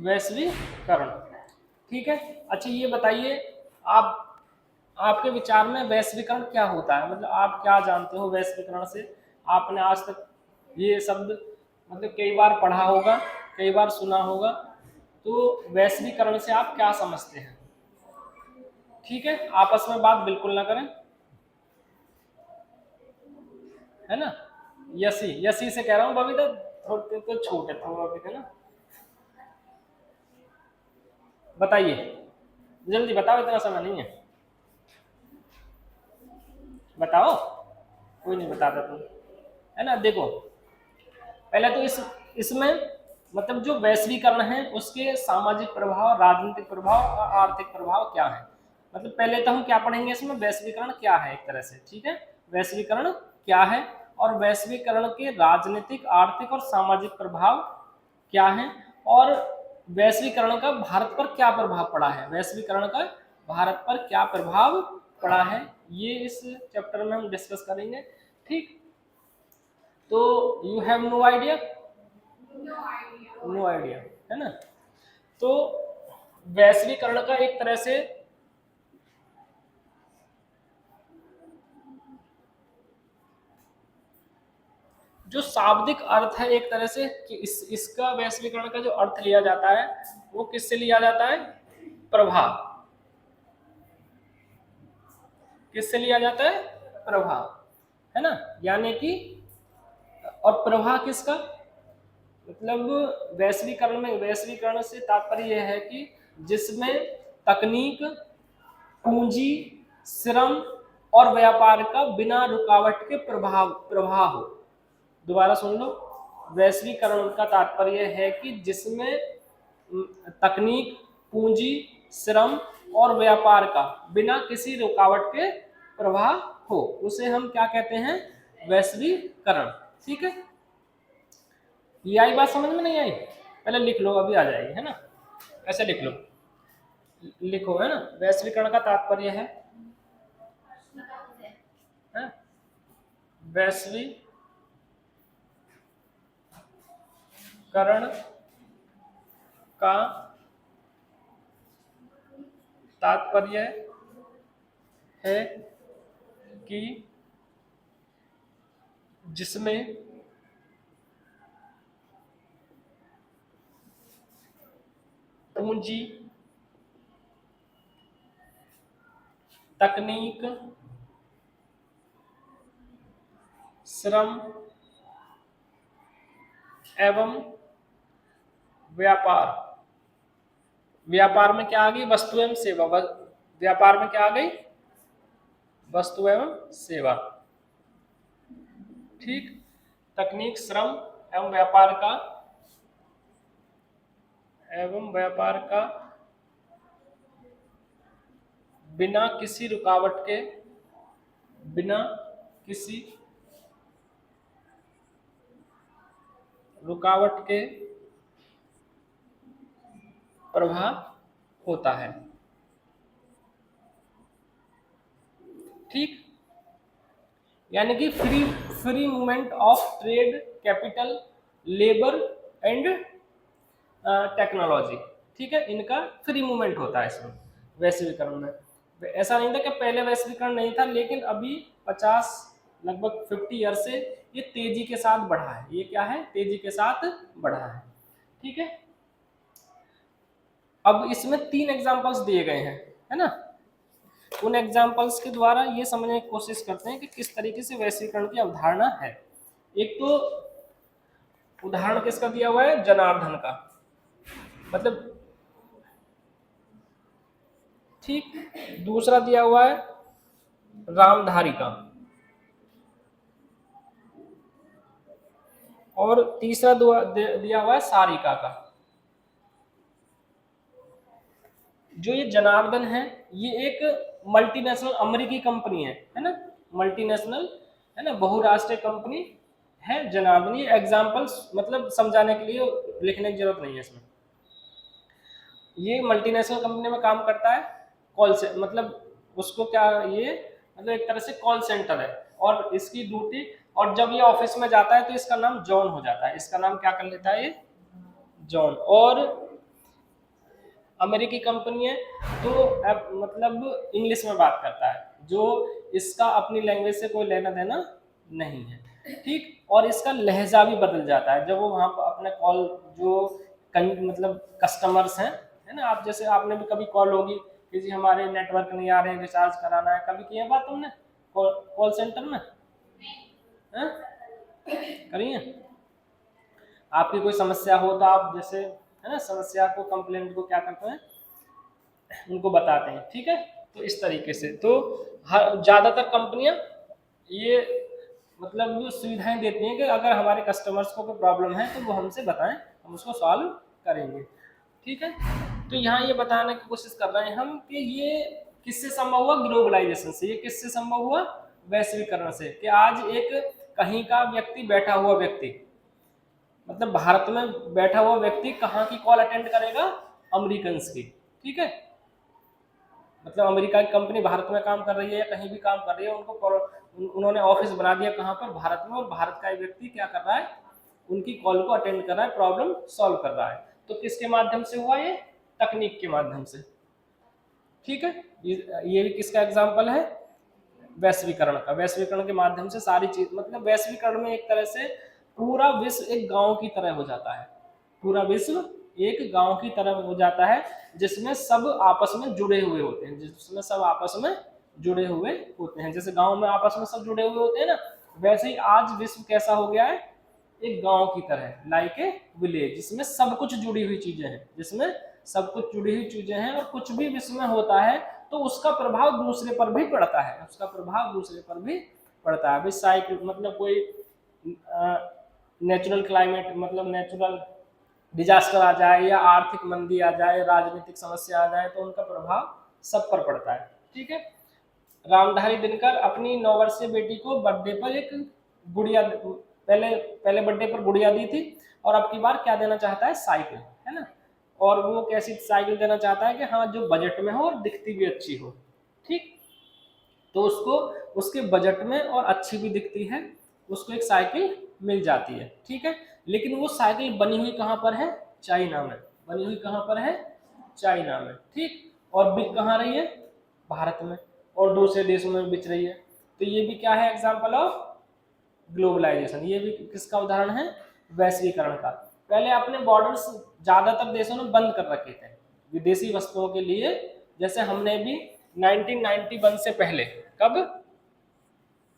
वैश्वीकरण। ठीक है, अच्छा ये बताइए आप, आपके विचार में वैश्वीकरण क्या होता है, मतलब आप क्या जानते हो वैश्वीकरण से? आपने आज तक ये शब्द मतलब कई बार पढ़ा होगा, कई बार सुना होगा, तो वैश्वीकरण से आप क्या समझते हैं? ठीक है, आपस में बात बिल्कुल ना करें, है ना। यसी यसी से कह रहा हूँ बबीता, थोड़े तो छोटे थोड़ा है ना, बताइए जल्दी बताओ, इतना समय नहीं है, बताओ, कोई नहीं बताता तुम, है ना। देखो पहले तो इसमें मतलब जो वैश्वीकरण है उसके सामाजिक प्रभाव, राजनीतिक प्रभाव और आर्थिक प्रभाव क्या है। मतलब पहले तो हम क्या पढ़ेंगे इसमें, वैश्वीकरण क्या है एक तरह से, ठीक है, वैश्वीकरण क्या है और वैश्वीकरण के राजनीतिक, आर्थिक और सामाजिक प्रभाव क्या है, और वैश्वीकरण का भारत पर क्या प्रभाव पड़ा है, वैश्वीकरण का भारत पर क्या प्रभाव पड़ा है, ये इस चैप्टर में हम डिस्कस करेंगे। ठीक, तो you have no idea, no idea, है ना। तो वैश्वीकरण का एक तरह से जो शाब्दिक अर्थ है एक तरह से कि इसका वैश्वीकरण का जो अर्थ लिया जाता है वो किससे लिया जाता है, प्रभाव, किससे लिया जाता है, प्रभाव, है ना, यानी कि, और प्रभाव किसका, मतलब वैश्वीकरण में, वैश्वीकरण से तात्पर्य यह है कि जिसमें तकनीक, पूंजी, श्रम और व्यापार का बिना रुकावट के प्रवाह हो। दोबारा सुन लो, वैश्वीकरण का तात्पर्य है कि जिसमें तकनीक, पूंजी, श्रम और व्यापार का बिना किसी रुकावट के प्रवाह हो, उसे हम क्या कहते हैं, वैश्वीकरण। ठीक है, ये आई बात समझ में, नहीं आई? पहले लिख लो, अभी आ जाएगी, है ना, ऐसे लिख लो, लिखो, है ना, वैश्वीकरण का तात्पर्य है वैश्वीकरण का तात्पर्य है कि जिसमें पूंजी, तकनीक, श्रम एवं व्यापार, व्यापार में क्या आ गई, वस्तु एवं सेवा, व्यापार में क्या आ गई, वस्तु एवं सेवा। ठीक, तकनीक, श्रम एवं व्यापार का बिना किसी रुकावट के, बिना किसी रुकावट के प्रभाव होता है। ठीक, यानी कि free movement of trade, capital, labour and technology. ठीक है, इनका फ्री मूवमेंट होता है इसमें वैश्वीकरण में। ऐसा नहीं था कि पहले वैश्वीकरण नहीं था, लेकिन अभी 50 लगभग 50 ईयर से ये तेजी के साथ बढ़ा है, ये क्या है, तेजी के साथ बढ़ा है। ठीक है, अब इसमें 3 एग्जांपल्स दिए गए हैं, है ना, उन एग्जांपल्स के द्वारा ये समझने की कोशिश करते हैं कि किस तरीके से वैश्वीकरण की अवधारणा है। एक तो उदाहरण किसका दिया हुआ है, जनार्दन का, मतलब, ठीक, दूसरा दिया हुआ है रामधारी का, और तीसरा दिया हुआ है सारिका का। जो ये जनार्दन है ये एक मल्टीनेशनल अमेरिकी कंपनी है ना, मल्टीनेशनल, है ना, बहुराष्ट्रीय कंपनी है जनार्दन। ये एग्जांपल्स मतलब समझाने के लिए लिखने की जरूरत नहीं है इसमें। ये मल्टीनेशनल कंपनी में काम करता है, कॉल से मतलब उसको क्या, ये मतलब एक तरह से कॉल सेंटर है, और इसकी ड्यूटी, और जब ये ऑफिस में जाता है तो इसका नाम जॉन हो जाता है, इसका नाम क्या कर लेता है ये, जॉन। और अमेरिकी कंपनी है तो अब मतलब इंग्लिश में बात करता है, जो इसका अपनी लैंग्वेज से कोई लेना देना नहीं है, ठीक। और इसका लहजा भी बदल जाता है जब वो वहाँ पर अपने कॉल जो मतलब कस्टमर्स हैं, है ना, आप जैसे आपने भी कभी कॉल होगी कि जी हमारे नेटवर्क नहीं आ रहे हैं, रिचार्ज कराना है, कभी किया बात तुमने कॉल सेंटर में? हैं? करी है? आपकी कोई समस्या हो तो आप जैसे, है ना, समस्या को, कंप्लेंट को क्या करते हैं, उनको बताते हैं, ठीक है। तो इस तरीके से तो ज़्यादातर कंपनियां ये मतलब सुविधाएं देती हैं कि अगर हमारे कस्टमर्स को कोई प्रॉब्लम है तो वो हमसे बताएं, हम उसको सॉल्व करेंगे, ठीक है। तो यहाँ ये बताने की कोशिश कर रहे हैं हम कि ये किससे संभव हुआ, ग्लोबलाइजेशन से। ये किससे संभव हुआ, वैश्वीकरण से। कि आज एक कहीं का व्यक्ति, बैठा हुआ व्यक्ति, मतलब भारत में बैठा हुआ व्यक्ति कहाँ की कॉल अटेंड करेगा, अमेरिकन की, ठीक है। मतलब अमेरिका की कंपनी भारत में काम कर रही है या कहीं भी काम कर रही है, उन्होंने ऑफिस बना दिया कहाँ पर, भारत में, और भारत का एक व्यक्ति क्या कर रहा है, उनकी कॉल को अटेंड कर रहा है, प्रॉब्लम सॉल्व कर रहा है। तो किसके माध्यम से हुआ ये, तकनीक के माध्यम से, ठीक है। ये भी किसका एग्जाम्पल है, वैश्वीकरण का। वैश्वीकरण के माध्यम से सारी चीज, मतलब वैश्वीकरण में एक तरह से पूरा विश्व एक गांव की तरह हो जाता है, पूरा विश्व एक गांव की तरह हो जाता है, जिसमें सब आपस में जुड़े हुए होते हैं, जिसमें सब आपस में जुड़े हुए होते हैं। जैसे गांव में आपस में सब जुड़े हुए होते हैं ना, वैसे ही आज विश्व कैसा हो गया है, एक गांव की तरह, लाइक ए विलेज, जिसमें सब कुछ जुड़ी हुई चीजें हैं, जिसमें सब कुछ जुड़ी हुई चीजें हैं, और कुछ भी विश्व में होता है तो उसका प्रभाव दूसरे पर भी पड़ता है, उसका प्रभाव दूसरे पर भी पड़ता है। साइकिल, मतलब कोई नेचुरल क्लाइमेट, मतलब नेचुरल डिजास्टर आ जाए, या आर्थिक मंदी आ जाए, राजनीतिक समस्या आ जाए, तो उनका प्रभाव सब पर पड़ता है, ठीक है। रामधारी दिनकर अपनी 9 वर्षीय बेटी को बर्थडे पर एक गुड़िया, पहले पहले बर्थडे पर गुड़िया दी थी, और अब की बार क्या देना चाहता है, साइकिल, है ना। और वो कैसी साइकिल देना चाहता है कि हाँ, जो बजट में हो और दिखती भी अच्छी हो, ठीक। तो उसको उसके बजट में और अच्छी भी दिखती है, उसको एक साइकिल मिल जाती है, ठीक है। लेकिन वो साइकिल बनी हुई कहाँ पर है, चाइना में, बनी हुई कहाँ पर है, चाइना में, ठीक। और बिक कहाँ रही है, भारत में, और दूसरे देशों में बिक रही है। तो ये भी क्या है, एग्जाम्पल ऑफ ग्लोबलाइजेशन। ये भी किसका उदाहरण है, वैश्वीकरण का। पहले अपने बॉर्डर्स ज्यादातर देशों ने बंद कर रखे थे विदेशी वस्तुओं के लिए, जैसे हमने भी 1991 से पहले, कब,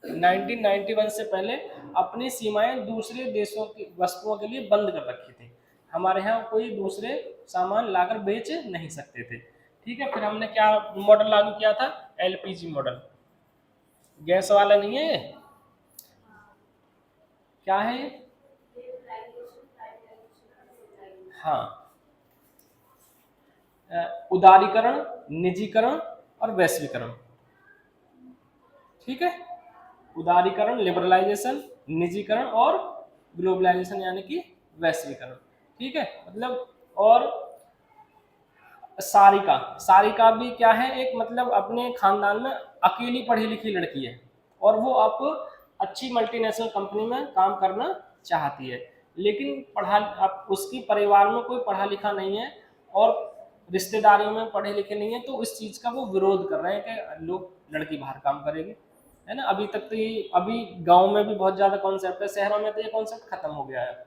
1991 से पहले अपनी सीमाएं दूसरे देशों की वस्तुओं के लिए बंद कर रखी थी। हमारे यहाँ कोई दूसरे सामान लाकर बेच नहीं सकते थे, ठीक है। फिर हमने क्या मॉडल लागू किया था, एलपीजी मॉडल। गैस वाला नहीं है, क्या है ये, हाँ, उदारीकरण, निजीकरण और वैश्वीकरण, ठीक है। उदारीकरण, लिबरलाइजेशन, निजीकरण, और ग्लोबलाइजेशन यानी कि वैश्वीकरण, ठीक है। मतलब, और सारिका, सारिका भी क्या है, एक मतलब अपने खानदान में अकेली पढ़ी लिखी लड़की है, और वो अब अच्छी मल्टीनेशनल कंपनी में काम करना चाहती है, लेकिन अब उसकी परिवार में कोई पढ़ा लिखा नहीं है, और रिश्तेदारियों में पढ़े लिखे नहीं है, तो इस चीज का वो विरोध कर रहे हैं कि लोग, लड़की बाहर काम करेगी, है ना। अभी तक तो ये, अभी गांव में भी बहुत ज्यादा कॉन्सेप्ट है, शहरों में तो ये कॉन्सेप्ट खत्म हो गया है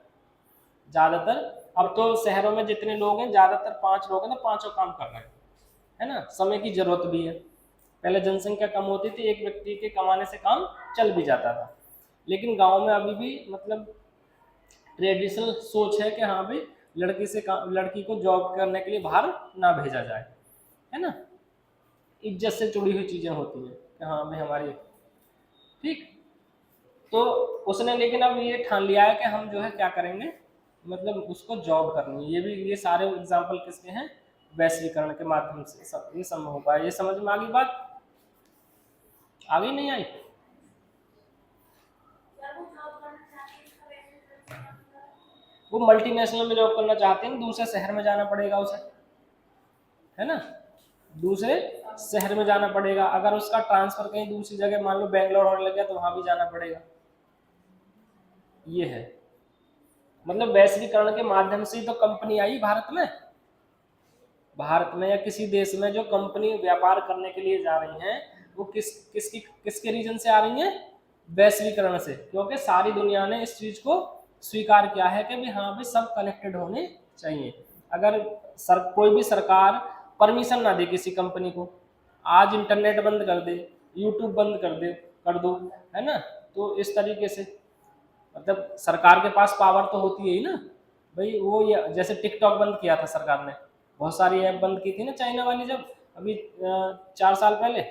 ज्यादातर। अब तो शहरों में जितने लोग हैं, ज्यादातर 5 लोग हैं तो पांचों काम कर रहे हैं, है ना। समय की जरूरत भी है, पहले जनसंख्या कम होती थी, एक व्यक्ति के कमाने से काम चल भी जाता था, लेकिन गांव में अभी भी मतलब ट्रेडिशनल सोच है कि हाँ भाई, लड़की को जॉब करने के लिए बाहर ना भेजा जाए, है ना। इज्जत से जुड़ी हुई चीजें होती हैं कि हाँ भाई हमारी, ठीक। तो उसने लेकिन अब ये ठान लिया है कि हम जो है क्या करेंगे, मतलब उसको जॉब करनी है। ये भी, ये सारे एग्जाम्पल किसके हैं, वैश्वीकरण के माध्यम से सब ये संभव हो पाया। ये समझ में आ गई बात, आगे नहीं आई, वो मल्टीनेशनल में जॉब करना चाहते हैं, दूसरे शहर में जाना पड़ेगा उसे, है ना, दूसरे शहर में जाना पड़ेगा। अगर उसका ट्रांसफर कहीं दूसरी जगह, मान लो बैंगलोर होने लग गया, तो वहां भी जाना पड़ेगा। ये है, मतलब वैश्वीकरण के माध्यम से ही तो कंपनी आई भारत में, भारत में या किसी देश में जो कंपनी व्यापार करने के लिए जा रही हैं वो किसके रीजन से आ रही हैं? वैश्वीकरण से, क्योंकि सारी दुनिया ने इस चीज को स्वीकार किया है कि भी हाँ भी सब कनेक्टेड होने चाहिए। अगर कोई भी सरकार परमिशन ना दे किसी कंपनी को, आज इंटरनेट बंद कर दे, यूट्यूब बंद कर दो, है ना, तो इस तरीके से मतलब सरकार के पास पावर तो होती है ही ना भाई। वो ये जैसे टिकटॉक बंद किया था सरकार ने, बहुत सारी ऐप बंद की थी ना चाइना वाली, जब अभी 4 साल पहले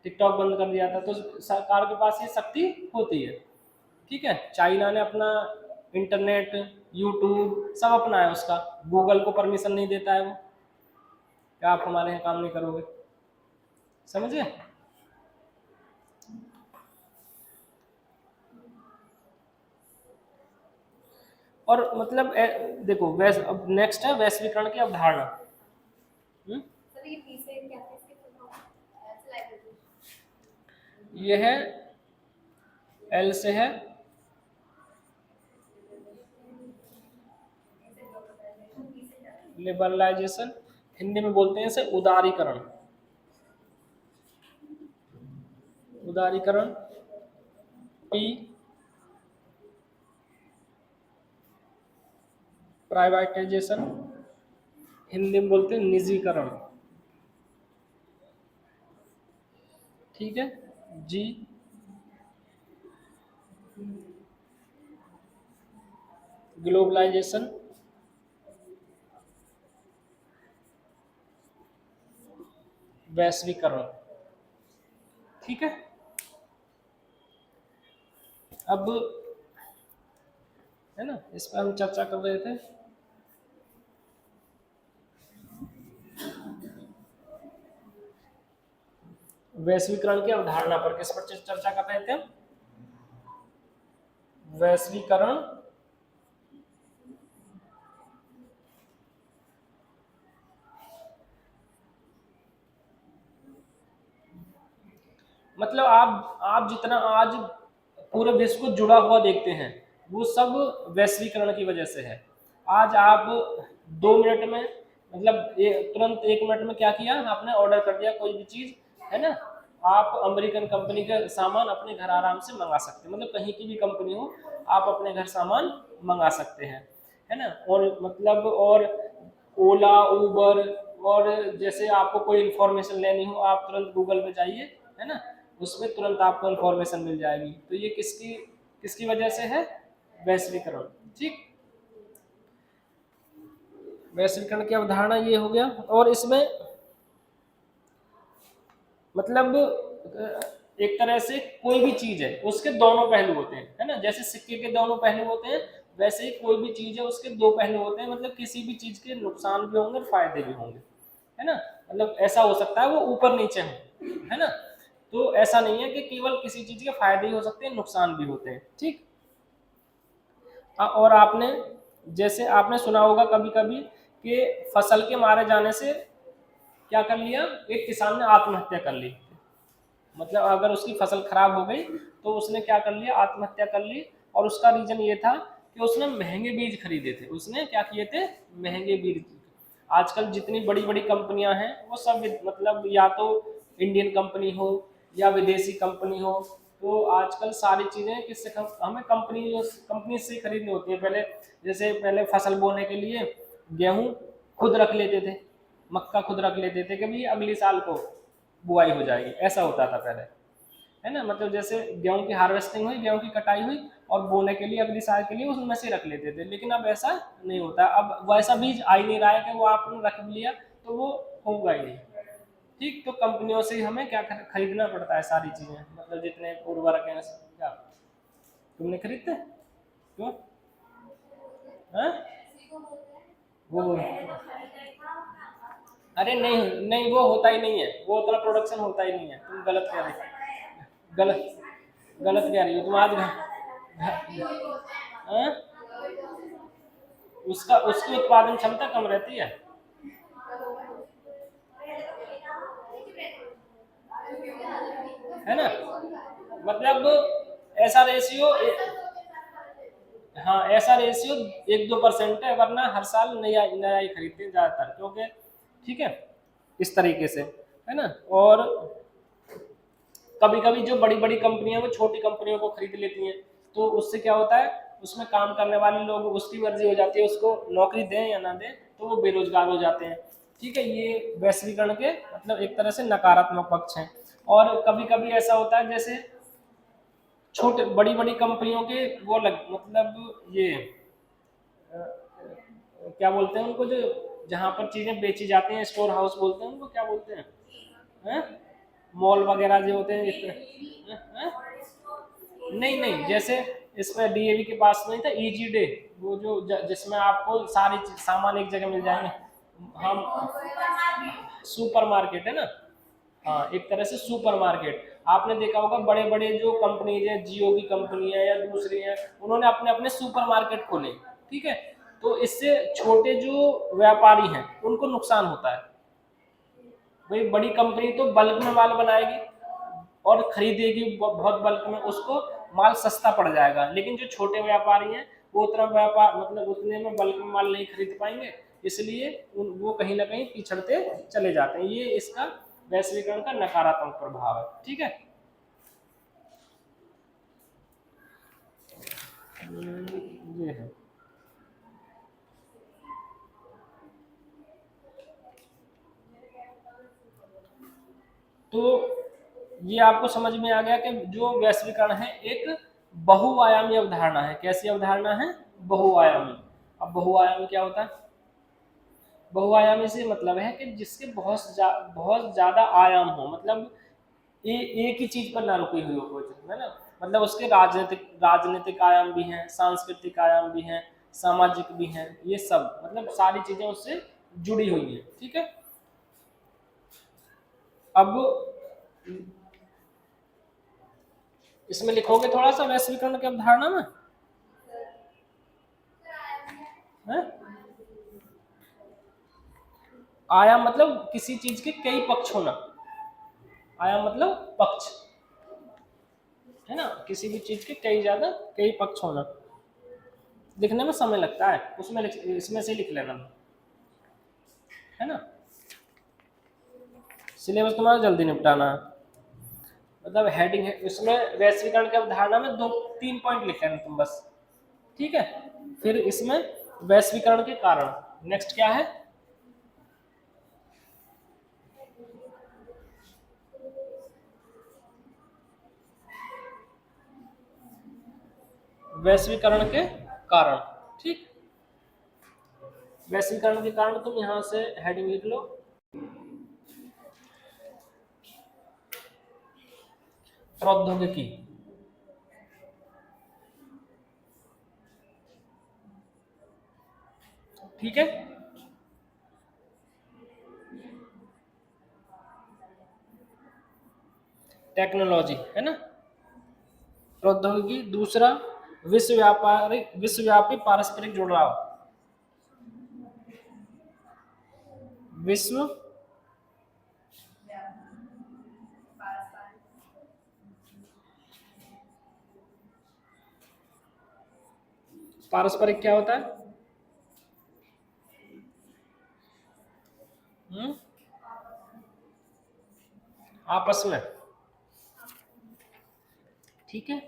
टिकटॉक बंद कर दिया था, तो सरकार के पास ये शक्ति होती है। ठीक है, चाइना ने अपना इंटरनेट, यूट्यूब सब अपना है उसका, गूगल को परमिशन नहीं देता है वो, क्या आप हमारे यहाँ काम नहीं करोगे? समझे? और मतलब देखो अब नेक्स्ट है वैश्वीकरण की अवधारणा। ये है एल से है लिबरलाइजेशन, हिंदी में बोलते हैं इसे उदारीकरण। उदारीकरण, पी प्राइवेटाइजेशन, हिंदी में बोलते हैं निजीकरण। ठीक है, जी ग्लोबलाइजेशन, वैश्वीकरण। ठीक है, अब है ना, इस पर हम चर्चा कर रहे थे। वैश्वीकरण की अवधारणा पर किस पर चर्चा कर रहे थे हम? वैश्वीकरण मतलब आप जितना आज पूरे विश्व को जुड़ा हुआ देखते हैं वो सब वैश्वीकरण की वजह से है। आज आप 2 मिनट में मतलब तुरंत 1 मिनट में क्या किया आपने, ऑर्डर कर दिया कोई भी चीज, है ना, आप अमेरिकन कंपनी का सामान अपने घर आराम से मंगा सकते हैं, मतलब कहीं की भी कंपनी हो आप अपने घर सामान मंगा सकते हैं, है ना। और मतलब और ओला उबर, और जैसे आपको कोई इन्फॉर्मेशन लेनी हो आप तुरंत गूगल पे जाइए, है ना, उसमें तुरंत आपको इन्फॉर्मेशन मिल जाएगी। तो ये किसकी किसकी वजह से है? वैश्वीकरण। ठीक, वैश्वीकरण की अवधारणा ये हो गया। और इसमें मतलब एक तरह से कोई भी चीज है उसके दोनों पहलू होते हैं, है ना, जैसे सिक्के के दोनों पहलू होते हैं वैसे ही कोई भी चीज है उसके दो पहलू होते हैं, मतलब किसी भी चीज के नुकसान भी होंगे और फायदे भी होंगे, है ना। मतलब ऐसा हो सकता है वो ऊपर नीचे हो, है ना, तो ऐसा नहीं है कि केवल किसी चीज के फायदे ही हो सकते हैं, नुकसान भी होते हैं। ठीक, और आपने जैसे आपने सुना होगा कभी कभी कि फसल के मारे जाने से क्या कर लिया, एक किसान ने आत्महत्या कर ली, मतलब अगर उसकी फसल खराब हो गई तो उसने क्या कर लिया, आत्महत्या कर ली। और उसका रीजन ये था कि उसने महंगे बीज खरीदे थे, उसने क्या किए थे, महंगे बीज। आजकल जितनी बड़ी बड़ी कंपनियां हैं वो सब मतलब या तो इंडियन कंपनी हो या विदेशी कंपनी हो, तो आजकल सारी चीजें किससे हमें कंपनी से खरीदनी होती है। पहले जैसे पहले फसल बोने के लिए गेहूं खुद रख लेते थे, मक्का खुद रख लेते थे कि भाई अगली साल को बुआई हो जाएगी, ऐसा होता था पहले, है ना। मतलब जैसे गेहूं की हार्वेस्टिंग हुई, गेहूं की कटाई हुई और बोने के लिए अगली साल के लिए उसमें से रख लेते थे, लेकिन अब ऐसा नहीं होता। अब वैसा बीज आ ही नहीं रहा है कि वो आपने रख लिया तो वो होगा ही नहीं। ठीक, तो कंपनियों से हमें क्या खरीदना पड़ता है सारी चीजें, मतलब जितने उर्वरक हैं क्या तुमने खरीदते, क्यों? हाँ? वो अरे नहीं नहीं, वो होता ही नहीं है, वो उतना प्रोडक्शन होता ही नहीं है, तुम गलत कह रहे हो, गलत गलत कह रही हो तुम। आज हाँ? उसका उसकी उत्पादन क्षमता कम रहती है, है ना, मतलब ऐसा रेशियो, हाँ ऐसा रेशियो 1-2% है, वरना हर साल नया नया ही खरीदते हैं ज़्यादातर, क्योंकि ठीक है इस तरीके से, है ना। और कभी कभी जो बड़ी बड़ी कंपनियां वो छोटी कंपनियों को खरीद लेती हैं, तो उससे क्या होता है, उसमें काम करने वाले लोग उसकी मर्जी हो जाती है, उसको नौकरी दें या ना दें, तो वो बेरोजगार हो जाते हैं। ठीक है, ये वैश्वीकरण के मतलब एक तरह से नकारात्मक पक्ष हैं। और कभी कभी ऐसा होता है जैसे छोटे बड़ी बड़ी कंपनियों के वो मतलब ये क्या बोलते हैं उनको, जो जहाँ पर चीजें बेची जाती हैं, स्टोर हाउस बोलते हैं उनको, क्या बोलते हैं, हैं? मॉल वगैरह जो होते हैं इस तरह, हैं? नहीं नहीं, जैसे इसमें डीएवी के पास नहीं था ईजी डे, वो जो जिसमें आपको सारी सामान एक जगह मिल जाएंगे। हम सुपर मार्केट है ना, हाँ एक तरह से सुपर मार्केट। आपने देखा होगा बड़े बड़े जो कंपनीज है, जियो की कंपनी है या दूसरी है, उन्होंने अपने अपने सुपर मार्केट खोले। ठीक है, तो इससे छोटे जो व्यापारी हैं उनको नुकसान होता है। भाई बड़ी कंपनी तो बल्क में माल बनाएगी और खरीदेगी बहुत बल्क में, उसको माल सस्ता पड़ जाएगा, लेकिन जो छोटे व्यापारी हैं वो उतना व्यापार मतलब उतने में बल्क में माल नहीं खरीद पाएंगे, इसलिए वो कहीं ना कहीं पिछड़ते चले जाते हैं। ये इसका वैश्वीकरण का नकारात्मक प्रभाव है। ठीक है, ये है। तो ये आपको समझ में आ गया कि जो वैश्वीकरण है एक बहुआयामी अवधारणा है। कैसी अवधारणा है? बहुआयामी। अब बहुआयामी क्या होता है? बहुआयामी से मतलब है कि जिसके बहुत ज्यादा आयाम हो, मतलब एक ही चीज पर ना रुकी हुई हो कोई चीज, है ना। मतलब उसके राजनीतिक आयाम भी हैं, सांस्कृतिक आयाम भी हैं, सामाजिक भी हैं, ये सब मतलब सारी चीजें उससे जुड़ी हुई हैं। ठीक है, अब इसमें लिखोगे थोड़ा सा वैश्वीकरण की अवधारणा में, है? आयाम मतलब किसी चीज के कई पक्ष होना, आयाम मतलब पक्ष, है ना, किसी भी चीज के कई पक्ष होना। लिखने में समय लगता है, उसमें इसमें से लिख लेना, है ना। सिलेबस तुम्हारा जल्दी निपटाना है, मतलब हेडिंग है इसमें वैश्वीकरण की अवधारणा में 2-3 पॉइंट लिख लेना तुम बस। ठीक है, फिर इसमें वैश्वीकरण के कारण नेक्स्ट क्या है? वैश्वीकरण के कारण। ठीक, वैश्वीकरण के कारण तुम यहां से हेडिंग लिख लो, प्रौद्योगिकी। ठीक है, टेक्नोलॉजी, है ना, प्रौद्योगिकी। दूसरा विश्वव्यापी पारस्परिक जुड़ाव, विश्व पारस्परिक क्या होता है? हुँ? आपस में। ठीक है,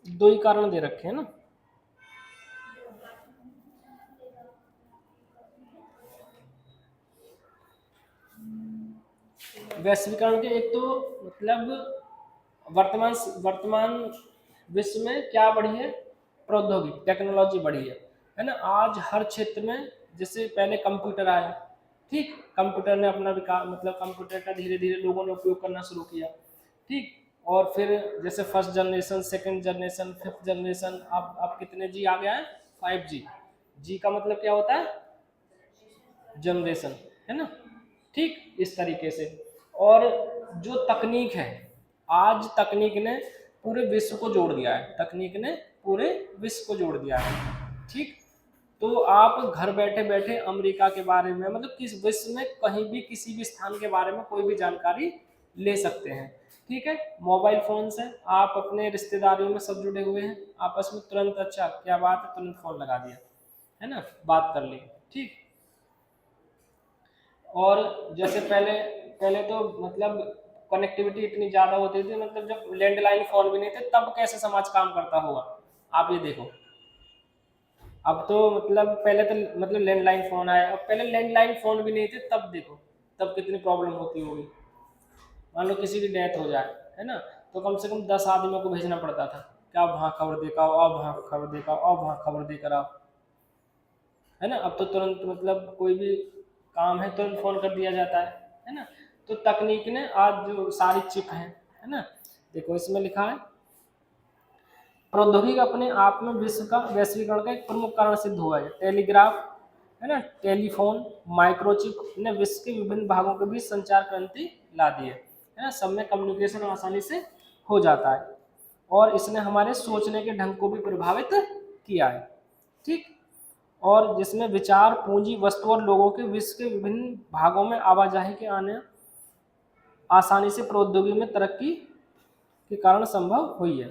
दो ही कारण दे रखे हैं ना। वैश्वीकरण के एक तो मतलब वर्तमान वर्तमान विश्व में क्या बढ़ी है? प्रौद्योगिकी, टेक्नोलॉजी बढ़ी है ना। आज हर क्षेत्र में, जैसे पहले कंप्यूटर आया, ठीक, कंप्यूटर ने अपना विकास मतलब कंप्यूटर का धीरे धीरे लोगों ने उपयोग करना शुरू किया। ठीक, और फिर जैसे first generation, second generation, fifth generation, अब कितने जी आ गया है? 5G। जी का मतलब क्या होता है? जनरेशन, है ना। ठीक, इस तरीके से। और जो तकनीक है, आज तकनीक ने पूरे विश्व को जोड़ दिया है, तकनीक ने पूरे विश्व को जोड़ दिया है। ठीक, तो आप घर बैठे बैठे अमेरिका के बारे में, मतलब किस विश्व में कहीं भी किसी भी स्थान के बारे में कोई भी जानकारी ले सकते हैं। ठीक है, मोबाइल फोन से आप अपने रिश्तेदारियों में सब जुड़े हुए हैं आपस में, तुरंत अच्छा क्या बात है, तुरंत फोन लगा दिया, है ना, बात कर ली, ठीक। और जैसे पहले पहले तो मतलब कनेक्टिविटी इतनी ज़्यादा होती थी, मतलब जब लैंडलाइन फ़ोन भी नहीं थे तब कैसे समाज काम करता होगा, आप ये देखो। अब तो मतलब पहले तो मतलब लैंडलाइन फ़ोन आया, अब पहले लैंडलाइन फ़ोन भी नहीं थे तब देखो, तब कितनी प्रॉब्लम होती होगी। मान लो किसी की डेथ हो जाए, है ना, तो कम से कम 10 आदमियों को भेजना पड़ता था कि आप वहाँ खबर देकर आओ, आप वहाँ खबर देकर आओ, आप वहाँ खबर देकर आओ, है ना। अब तो तुरंत मतलब कोई भी काम है तुरंत फोन कर दिया जाता है ना। तो तकनीक ने आज जो सारी चिप है ना, देखो इसमें लिखा है प्रौद्योगिकी अपने आप में विश्व का वैश्वीकरण का एक प्रमुख कारण सिद्ध हुआ है। टेलीग्राफ, है ना, टेलीफोन, माइक्रोचिप ने विश्व के विभिन्न भागों के बीच संचार क्रांति ला दी है ना, सब में कम्युनिकेशन आसानी से हो जाता है, और इसने हमारे सोचने के ढंग को भी प्रभावित किया है, ठीक। और जिसमें विचार, पूंजी, वस्तु और लोगों के विश्व के विभिन्न भागों में आवाजाही के आने आसानी से प्रौद्योगिकी में तरक्की के कारण संभव हुई है।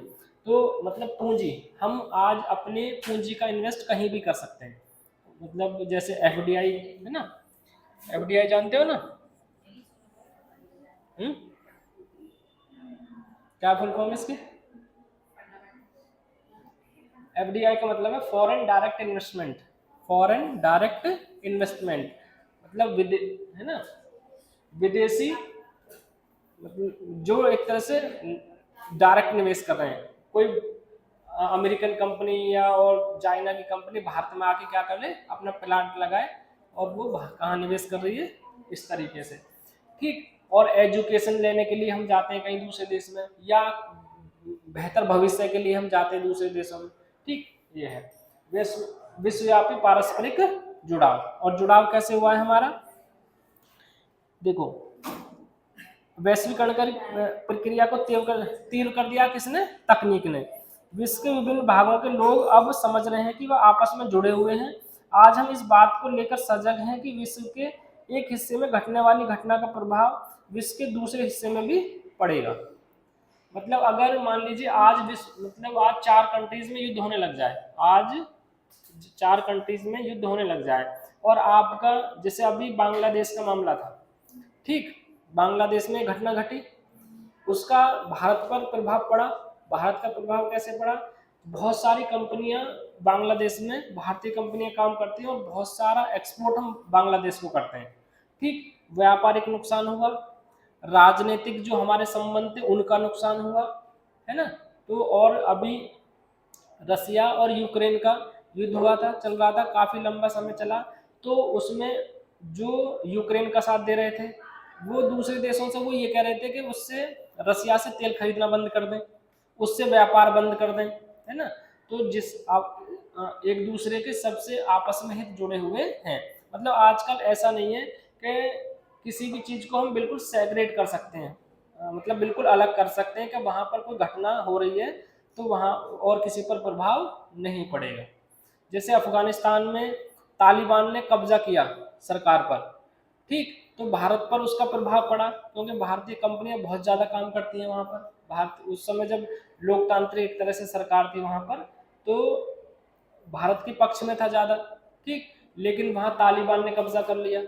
तो मतलब पूंजी, हम आज अपने पूंजी का इन्वेस्ट कहीं भी कर सकते हैं, मतलब जैसे एफडीआई है ना, एफडीआई जानते हो ना, हम्म, क्या फुल फॉर्म इसकी? एफडीआई का मतलब है foreign direct investment, foreign direct investment, मतलब है ना, विदेशी, मतलब जो एक तरह से डायरेक्ट निवेश कर रहे हैं, कोई अमेरिकन कंपनी या और चाइना की कंपनी भारत में आके क्या कर ले, अपना प्लांट लगाए और वो कहाँ निवेश कर रही है, इस तरीके से, ठीक। और एजुकेशन लेने के लिए हम जाते हैं कहीं दूसरे देश में, या बेहतर भविष्य के लिए हम जाते हैं दूसरे देशों में, ठीक। ये है विश्वव्यापी पारस्परिक जुड़ाव। और जुड़ाव कैसे हुआ है हमारा, देखो वैश्वीकरण की प्रक्रिया को तीव्र कर दिया किसने, तकनीक ने। विश्व के विभिन्न भागों के लोग अब समझ रहे हैं कि वह आपस में जुड़े हुए हैं। आज हम इस बात को लेकर सजग हैं कि विश्व के एक हिस्से में घटने वाली घटना का प्रभाव विश्व के दूसरे हिस्से में भी पड़ेगा। मतलब अगर मान लीजिए आज विश्व, मतलब आज 4 कंट्रीज में युद्ध होने लग जाए, आज 4 कंट्रीज में युद्ध होने लग जाए, और आपका जैसे अभी बांग्लादेश का मामला था, ठीक, बांग्लादेश में घटना घटी, उसका भारत पर प्रभाव पड़ा। भारत का प्रभाव कैसे पड़ा, बहुत सारी कंपनियां बांग्लादेश में, भारतीय कंपनियां काम करती हैं और बहुत सारा एक्सपोर्ट हम बांग्लादेश को करते हैं, ठीक। व्यापारिक नुकसान हुआ, राजनीतिक जो हमारे संबंध थे उनका नुकसान हुआ, है ना। तो और अभी रसिया और यूक्रेन का युद्ध हुआ था, चल रहा था, काफी लंबा समय चला, तो उसमें जो यूक्रेन का साथ दे रहे थे वो दूसरे देशों से वो ये कह रहे थे कि उससे रसिया से तेल खरीदना बंद कर दें, उससे व्यापार बंद कर दें, है ना। तो जिस आप एक दूसरे के सबसे आपस में हित जुड़े हुए हैं। मतलब आजकल ऐसा नहीं है कि किसी भी चीज को हम बिल्कुल सेग्रेट कर सकते हैं, मतलब बिल्कुल अलग कर सकते हैं कि वहां पर कोई घटना हो रही है तो वहां और किसी पर प्रभाव नहीं पड़ेगा। जैसे अफगानिस्तान में तालिबान ने कब्जा किया सरकार पर, ठीक, तो भारत पर उसका प्रभाव पड़ा क्योंकि भारतीय कंपनियां बहुत ज़्यादा काम करती हैं वहाँ पर। भारत उस समय जब लोकतांत्रिक एक तरह से सरकार थी वहाँ पर, तो भारत के पक्ष में था ज़्यादा, ठीक, लेकिन वहाँ तालिबान ने कब्जा कर लिया।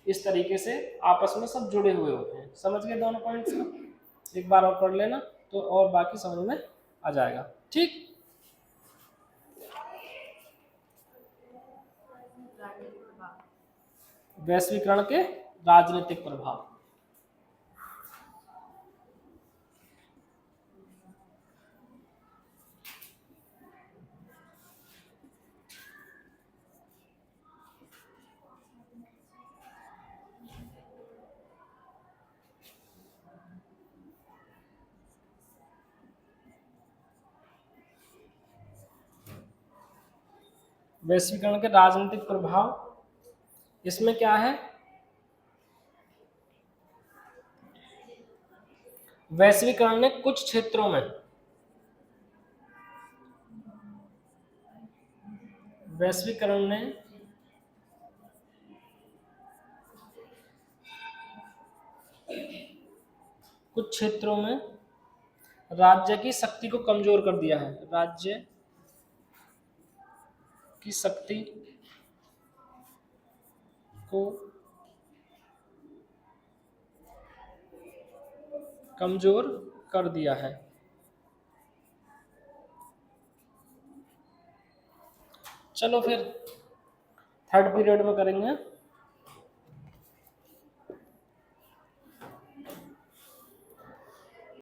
इस तरीके से आपस में सब जुड़े हुए होते हैं। समझ गए दोनों पॉइंट्स को? एक बार और पढ़ लेना तो और बाकी समझ में आ जाएगा, ठीक। वैश्वीकरण के राजनीतिक प्रभाव, वैश्वीकरण के राजनीतिक प्रभाव इसमें क्या है, वैश्वीकरण ने कुछ क्षेत्रों में, वैश्वीकरण ने कुछ क्षेत्रों में राज्य की शक्ति को कमजोर कर दिया है, राज्य की शक्ति को कमजोर कर दिया है। चलो फिर थर्ड पीरियड में करेंगे।